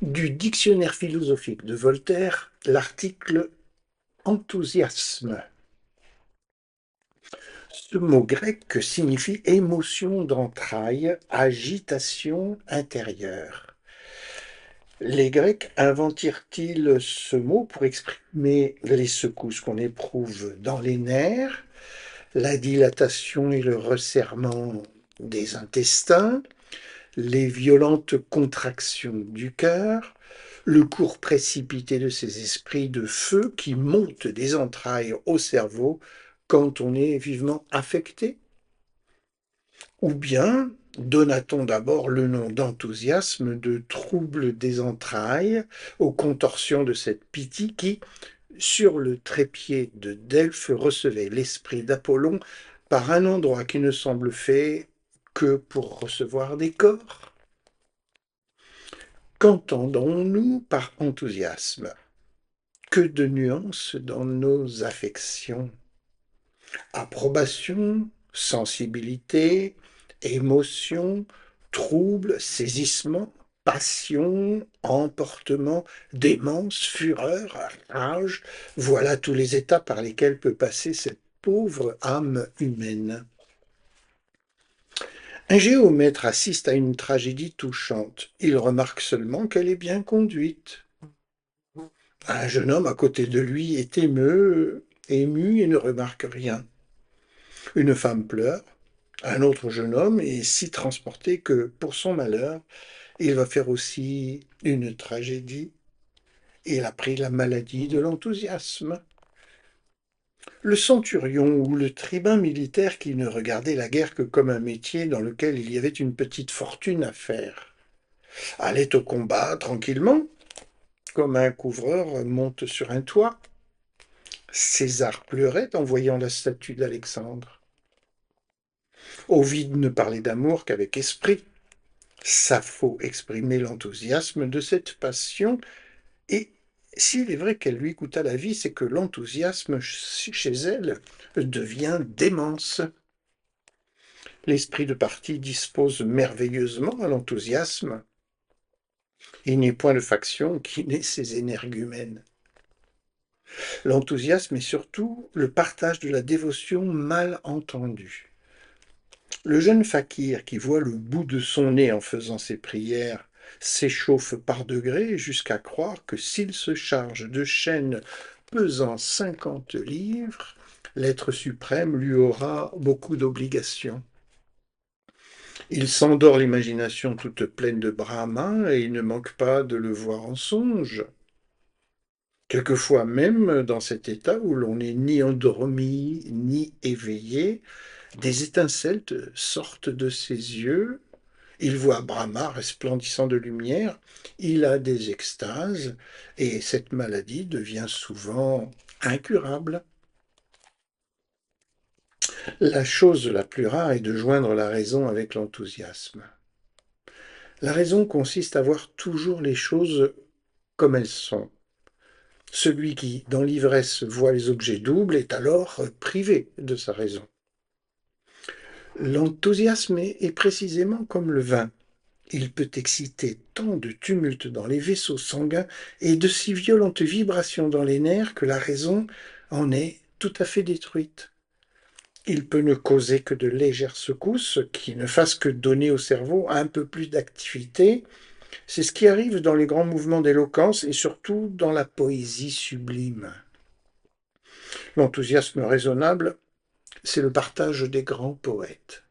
Du dictionnaire philosophique de Voltaire, l'article enthousiasme. Ce mot grec signifie émotion d'entrailles, agitation intérieure. Les Grecs inventirent-ils ce mot pour exprimer les secousses qu'on éprouve dans les nerfs, la dilatation et le resserrement des intestins, les violentes contractions du cœur, le cours précipité de ces esprits de feu qui montent des entrailles au cerveau quand on est vivement affecté? Ou bien donna-t-on d'abord le nom d'enthousiasme de trouble des entrailles aux contorsions de cette Pythie qui, sur le trépied de Delphes, recevait l'esprit d'Apollon par un endroit qui ne semble fait que pour recevoir des corps? Qu'entendons-nous par enthousiasme? Que de nuances dans nos affections. Approbation, sensibilité, émotion, trouble, saisissement, passion, emportement, démence, fureur, rage, voilà tous les états par lesquels peut passer cette pauvre âme humaine. Un géomètre assiste à une tragédie touchante. Il remarque seulement qu'elle est bien conduite. Un jeune homme à côté de lui est ému et ne remarque rien. Une femme pleure. Un autre jeune homme est si transporté que, pour son malheur, il va faire aussi une tragédie. Il a pris la maladie de l'enthousiasme. Le centurion ou le tribun militaire qui ne regardait la guerre que comme un métier dans lequel il y avait une petite fortune à faire, allait au combat tranquillement, comme un couvreur monte sur un toit. César pleurait en voyant la statue d'Alexandre. Ovide ne parlait d'amour qu'avec esprit. Sappho exprimait l'enthousiasme de cette passion, et s'il est vrai qu'elle lui coûta la vie, c'est que l'enthousiasme chez elle devient démence. L'esprit de parti dispose merveilleusement à l'enthousiasme. Il n'est point de faction qui n'ait ses énergumènes. L'enthousiasme est surtout le partage de la dévotion mal entendue. Le jeune fakir qui voit le bout de son nez en faisant ses prières s'échauffe par degrés jusqu'à croire que s'il se charge de chaînes pesant 50 livres, l'être suprême lui aura beaucoup d'obligations. Il s'endort l'imagination toute pleine de Brahma et il ne manque pas de le voir en songe. Quelquefois même, dans cet état où l'on n'est ni endormi ni éveillé, des étincelles sortent de ses yeux. Il voit Brahma resplendissant de lumière, il a des extases, et cette maladie devient souvent incurable. La chose la plus rare est de joindre la raison avec l'enthousiasme. La raison consiste à voir toujours les choses comme elles sont. Celui qui, dans l'ivresse, voit les objets doubles est alors privé de sa raison. L'enthousiasme est précisément comme le vin. Il peut exciter tant de tumulte dans les vaisseaux sanguins et de si violentes vibrations dans les nerfs que la raison en est tout à fait détruite. Il peut ne causer que de légères secousses qui ne fassent que donner au cerveau un peu plus d'activité. C'est ce qui arrive dans les grands mouvements d'éloquence et surtout dans la poésie sublime. L'enthousiasme raisonnable, c'est le partage des grands poètes.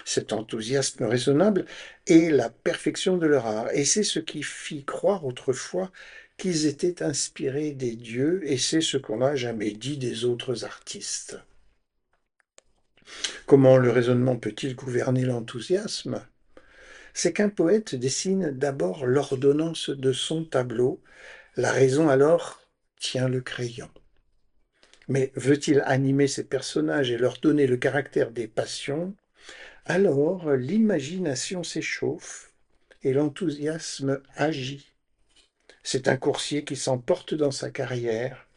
Cet enthousiasme raisonnable est la perfection de leur art, et c'est ce qui fit croire autrefois qu'ils étaient inspirés des dieux, et c'est ce qu'on n'a jamais dit des autres artistes. Comment le raisonnement peut-il gouverner l'enthousiasme? C'est qu'un poète dessine d'abord l'ordonnance de son tableau, la raison alors tient le crayon. Mais veut-il animer ses personnages et leur donner le caractère des passions? Alors l'imagination s'échauffe et l'enthousiasme agit. C'est un coursier qui s'emporte dans sa carrière,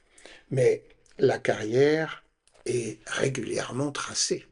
mais la carrière est régulièrement tracée.